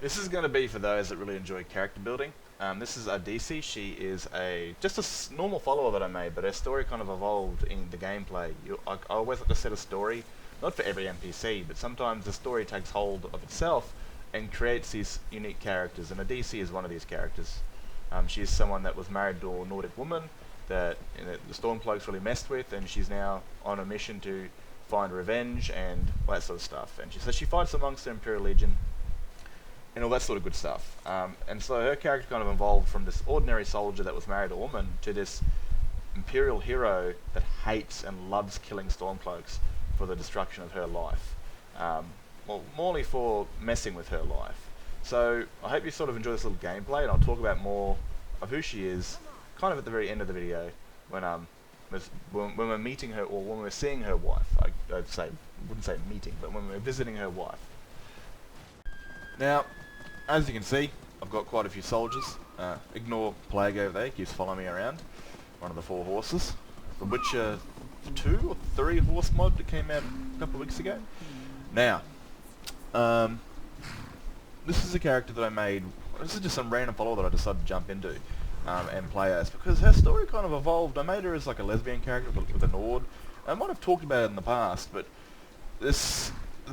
This is going to be for those that really enjoy character building. This is Ah-Deesei. She is just a normal follower that I made, but her story kind of evolved in the gameplay. I always like to set a story, not for every NPC, but sometimes the story takes hold of itself and creates these unique characters, and Ah-Deesei is one of these characters. She's someone that was married to a Nordic woman that the Stormcloaks really messed with, and she's now on a mission to find revenge and all that sort of stuff. And she fights amongst the Imperial Legion and all that sort of good stuff. And so her character kind of evolved from this ordinary soldier that was married to a woman to this Imperial hero that hates and loves killing Stormcloaks for the destruction of her life. Well, morely for messing with her life. So I hope you sort of enjoy this little gameplay, and I'll talk about more of who she is kind of at the very end of the video when we're meeting her, or when we're seeing her wife. Wouldn't say meeting, but when we're visiting her wife. Now, as you can see, I've got quite a few soldiers. Ignore Plague over there, keeps following me around. One of the 4 horses. The Witcher 2 or 3 horse mod that came out a couple of weeks ago. Now, this is a character that I made. This is just some random follower that I decided to jump into and play as, because her story kind of evolved. I made her as like a lesbian character with a Nord. I might have talked about it in the past, but the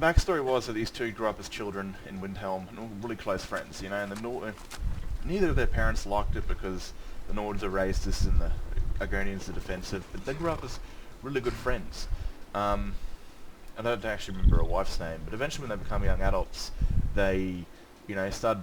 backstory was that these two grew up as children in Windhelm and were really close friends, you know, and neither of their parents liked it because the Nords are racist and the Argonians are defensive, but they grew up as really good friends. I don't actually remember a wife's name, but eventually when they become young adults, they, you know, start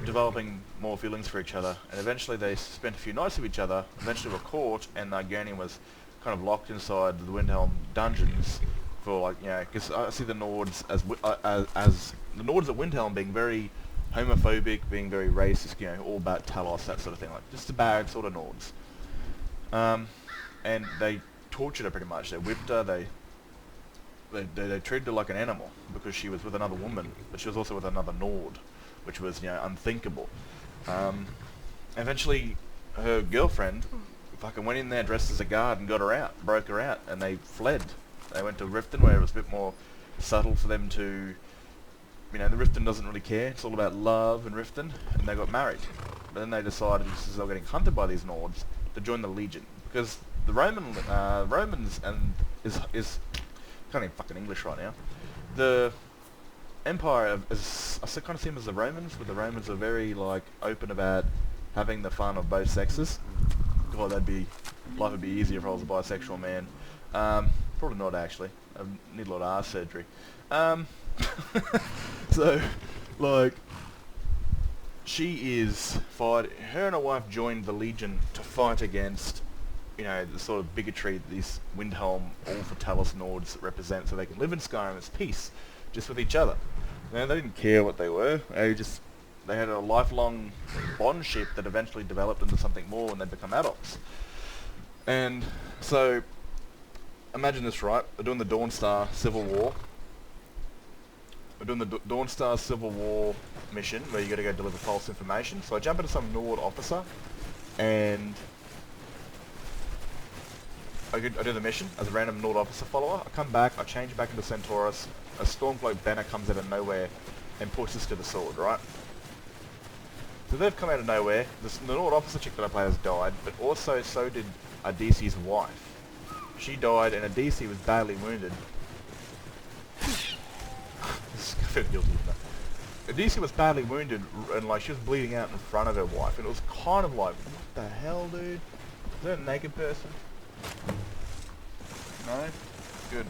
developing more feelings for each other, and eventually they spent a few nights with each other, eventually were caught, and the Argonian was kind of locked inside the Windhelm dungeons for, like, you know, because I see the Nords as the Nords at Windhelm being very homophobic, being very racist, you know, all about Talos, that sort of thing, like just a bad sort of Nords. And they tortured her pretty much. They whipped her. They treated her like an animal because she was with another woman, but she was also with another Nord, which was, you know, unthinkable. Eventually, her girlfriend fucking went in there dressed as a guard and got her out, broke her out, and they fled. They went to Riften, where it was a bit more subtle for them to, you know, the Riften doesn't really care. It's all about love and Riften, and they got married. But then they decided, as they were getting hunted by these Nords, to join the Legion, because the Romans and is can't even fucking English right now. The Empire is, I kind of see them as the Romans, but the Romans are very like open about having the fun of both sexes. God, life would be easier if I was a bisexual man. Probably not actually. I need a lot of arse surgery. So, like, she is fight. Her and her wife joined the Legion to fight against, you know, the sort of bigotry that these Windhelm, all for Talos Nords represent, so they can live in Skyrim as peace, just with each other. Now, they didn't care what they were. They had a lifelong bondship that eventually developed into something more when they become adults. And so, imagine this, right? They're doing the Dawnstar Civil War. We're doing the Dawnstar Civil War mission where you got to go deliver false information. So I jump into some Nord officer, and I do the mission as a random Nord officer follower. I come back, I change back into Senturos. A Stormcloak banner comes out of nowhere and pushes to the sword, right? So they've come out of nowhere. The Nord officer chick that I play has died, but also so did Ah-Deesei's wife. She died, and Ah-Deesei was badly wounded. I feel guilty with that. Ah-Deesei was badly wounded, and like she was bleeding out in front of her wife, and it was kind of like, what the hell, dude? Is there a naked person? No? Good.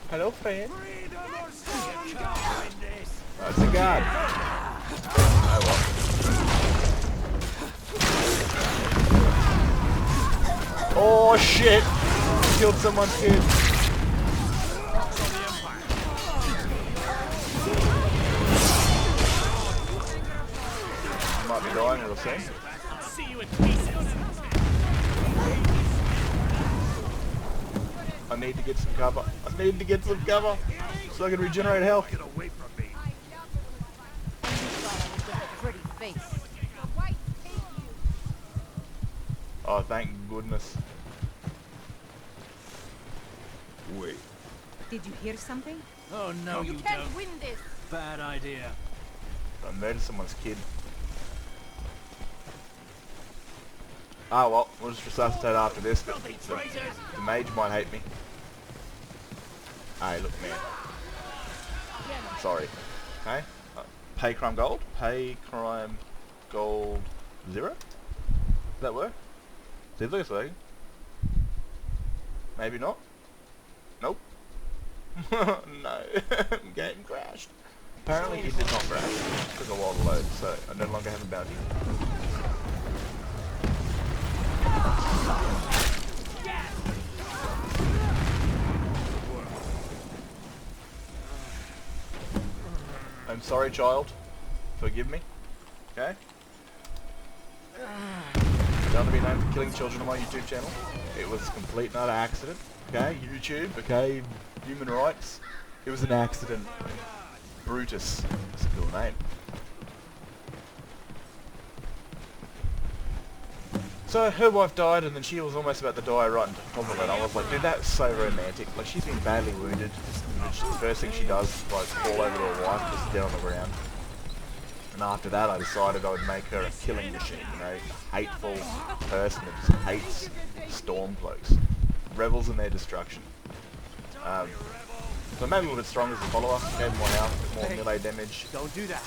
Hello, friend. That's a guard. Oh well. Oh shit! Killed someone's kid. Might be dying, we'll see. I need to get some cover. I need to get some cover so I can regenerate health. Get away from me. Oh, thank goodness. Wait. Did you hear something? Oh no, you can't don't. win this. Bad idea. I murdered someone's kid. Ah well, we'll just resuscitate after this, but the mage might hate me. Hey, look, man. Sorry. Okay. Pay crime gold. Pay crime gold 0. Does that work? Seems like it's working. Maybe not. Nope. No. Game crashed. Apparently it did not crash. It took a while to load, so I no longer have a bounty. I'm sorry, child. Forgive me. Okay? Don't want to be known for killing children on my YouTube channel. It was a complete and utter accident. Okay? YouTube. Okay? Human rights. It was an accident. Brutus. That's a cool name. So her wife died, and then she was almost about to die right on top of it. I was like, dude, that's so romantic. Like, she's been badly wounded. And the first thing she does is like fall over to her wife, just dead on the ground. And after that, I decided I would make her a killing machine. You know, hateful person that just hates stormcloaks, revels in their destruction. So maybe a little bit stronger as a follower. Gave him more health, more melee damage. Don't do that.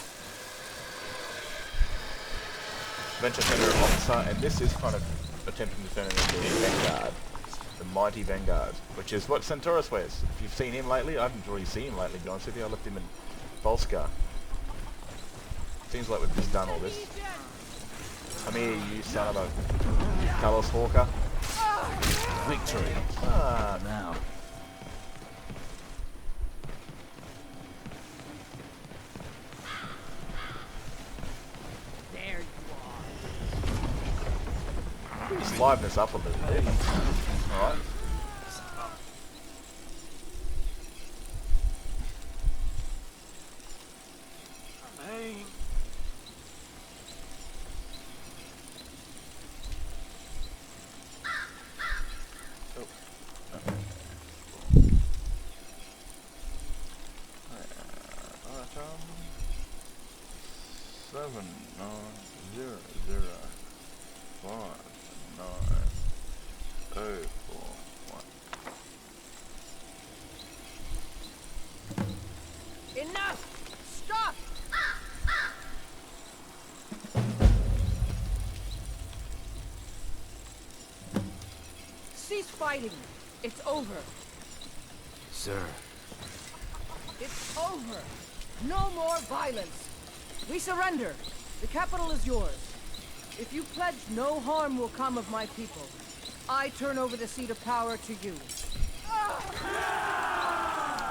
Venture Center officer, and this is kind of attempting to turn it into a Vanguard. The mighty Vanguard, which is what Senturos wears. If you've seen him lately, I haven't really seen him lately, to be honest with you. I left him in Volskar. Seems like we've just done all this. Come here, you son of a Carlos Hawker. Victory. Ah, Now. There you are. just liven this up a little bit. Alright. Seven nine zero zero 59041. Enough! Stop! Cease fighting. It's over. Sir. It's over. No more violence. We surrender. The capital is yours. If you pledge no harm will come of my people, I turn over the seat of power to you.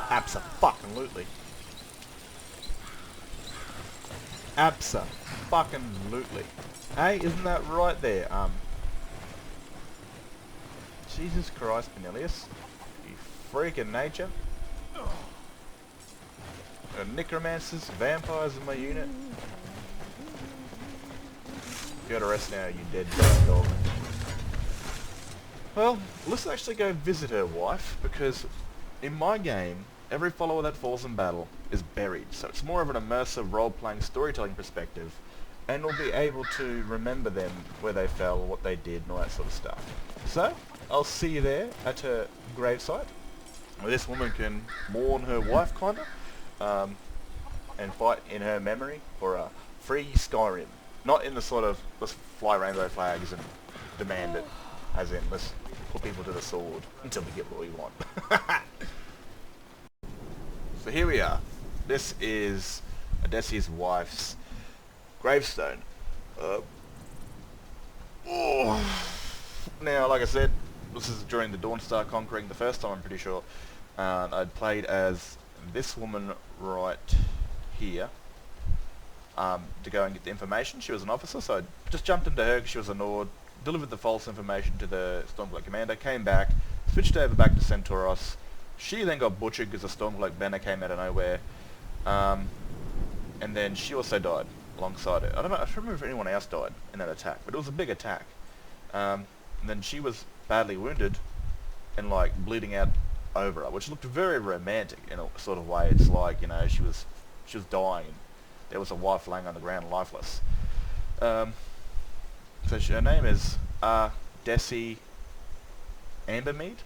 Abso-fucking-lutely. Abso-fucking-lutely. Hey, isn't that right there? Jesus Christ, Cornelius. You freak of nature. Necromancers, vampires in my unit. You gotta rest now, you dead dog. Well, let's actually go visit her wife, because in my game, every follower that falls in battle is buried. So it's more of an immersive role-playing storytelling perspective, and we'll be able to remember them, where they fell, what they did, and all that sort of stuff. So, I'll see you there at her gravesite, where this woman can mourn her wife, kinda. And fight in her memory for a free Skyrim. Not in the sort of, let's fly rainbow flags and demand it, as in, let's put people to the sword until we get what we want. So here we are. This is Ah-Deesei's wife's gravestone. Now, like I said, this is during the Dawnstar Conquering the first time, I'm pretty sure. I'd played as this woman right here to go and get the information. She was an officer, so I just jumped into her because she was a Nord, delivered the false information to the Stormcloak commander, came back, switched over back to Senturos. She then got butchered because the Stormcloak banner came out of nowhere, and then she also died alongside it. I don't remember if anyone else died in that attack, but it was a big attack. And then she was badly wounded and like bleeding out over her, which looked very romantic in a sort of way. It's like, you know, she was dying, and there was a wife laying on the ground lifeless. So her name is Ah-Deesei Ambermead.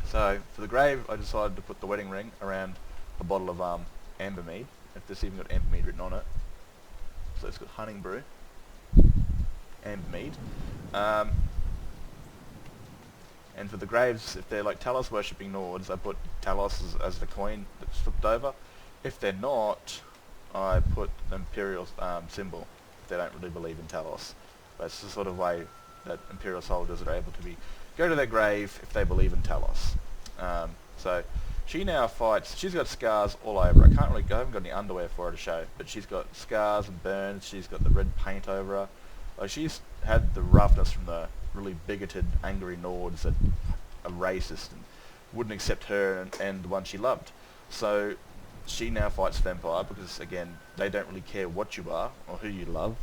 So for the grave, I decided to put the wedding ring around a bottle of ambermead. If this even got ambermead written on it, so it's got hunting brew, ambermead. And for the graves, if they're like Talos worshipping nords, I put Talos as the coin that's flipped over. If they're not, I put the Imperial symbol, if they don't really believe in Talos. That's the sort of way that Imperial soldiers are able to go to their grave if they believe in Talos. So she now fights. She's got scars all over her. I haven't got any underwear for her to show, but she's got scars and burns. She's got the red paint over her. Like, she's had the roughness from the really bigoted, angry Nords that are racist and wouldn't accept her and the one she loved. So she now fights Vampire because, again, they don't really care what you are or who you love,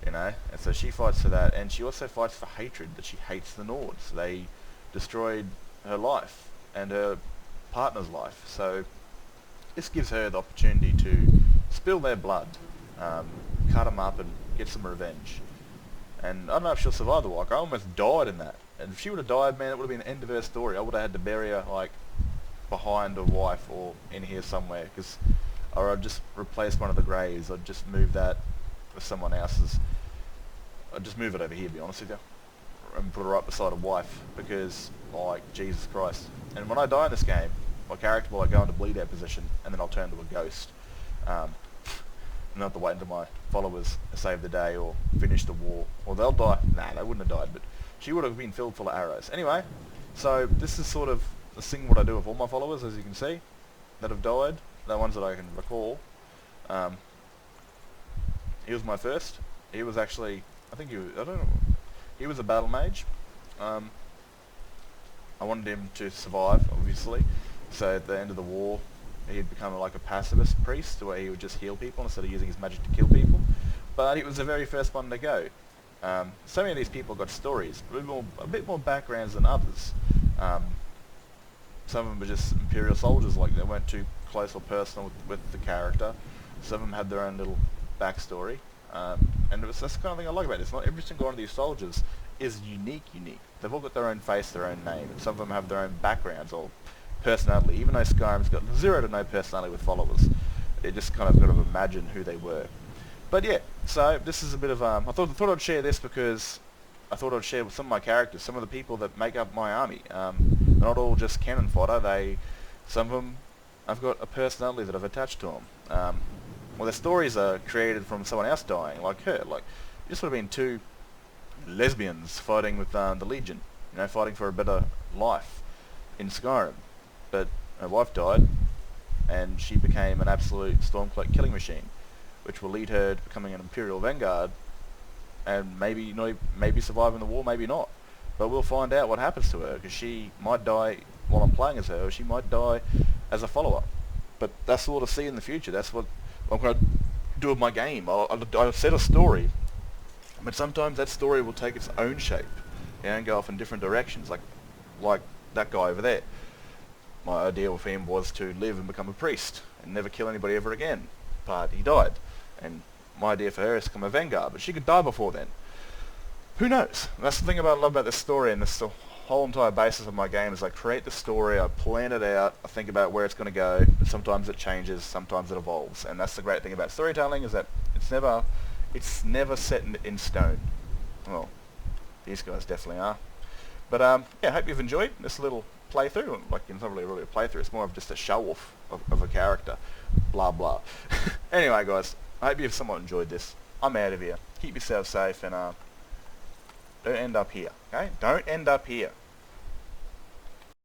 you know. And so she fights for that, and she also fights for hatred, that she hates the Nords. They destroyed her life and her partner's life. So this gives her the opportunity to spill their blood, cut them up and get some revenge. And I don't know if she'll survive the walk. I almost died in that. And if she would have died, man, it would have been the end of her story. I would have had to bury her, like, behind a wife or in here somewhere. Or I'd just replace one of the graves. I'd just move that with someone else's. I'd just move it over here, to be honest with you. And put her right beside a wife. Because, like, Jesus Christ. And when I die in this game, my character will, like, go into bleed out position. And then I'll turn to a ghost. Not to wait until my followers save the day or finish the war. Or they'll die. Nah, they wouldn't have died, but she would have been filled full of arrows. Anyway, so this is sort of the thing what I do with all my followers, as you can see, that have died. The ones that I can recall. He was my first. He was actually, I don't know, he was a battle mage. I wanted him to survive, obviously. So at the end of the war, he'd become like a pacifist priest, where he would just heal people instead of using his magic to kill people. But he was the very first one to go. So many of these people got stories, a bit more backgrounds than others. Some of them were just Imperial soldiers, like they weren't too close or personal with the character. Some of them had their own little backstory. And that's the kind of thing I like about this. Not every single one of these soldiers is unique. They've all got their own face, their own name, and some of them have their own backgrounds or personality. Even though Skyrim's got zero to no personality with followers, you just kind of got to imagine who they were. But yeah, so this is a bit of I thought I'd share this because I thought I'd share with some of my characters, some of the people that make up my army. They're not all just cannon fodder. Some of them, I've got a personality that I've attached to them. Well, their stories are created from someone else dying, like her. Like, this would have been two lesbians fighting with the Legion, you know, fighting for a better life in Skyrim. But her wife died, and she became an absolute Stormcloak killing machine, which will lead her to becoming an Imperial Vanguard, and maybe surviving the war, maybe not. But we'll find out what happens to her, because she might die while I'm playing as her, or she might die as a follower. But that's what I'll see in the future. That's what I'm going to do with my game. I'll set a story, but sometimes that story will take its own shape, you know, and go off in different directions, like that guy over there. My idea with him was to live and become a priest and never kill anybody ever again, but he died. And my idea for her is to become a vanguard, but she could die before then. Who knows? That's the thing I love about this story, and this the whole entire basis of my game is I create the story, I plan it out, I think about where it's going to go, but sometimes it changes, sometimes it evolves. And that's the great thing about storytelling, is that it's never set in stone. Well, these guys definitely are. But yeah, I hope you've enjoyed this little playthrough. Like, it's not really a playthrough, it's more of just a show-off of a character. Blah, blah. Anyway, guys, I hope you've somewhat enjoyed this. I'm out of here. Keep yourself safe, and don't end up here, okay? Don't end up here.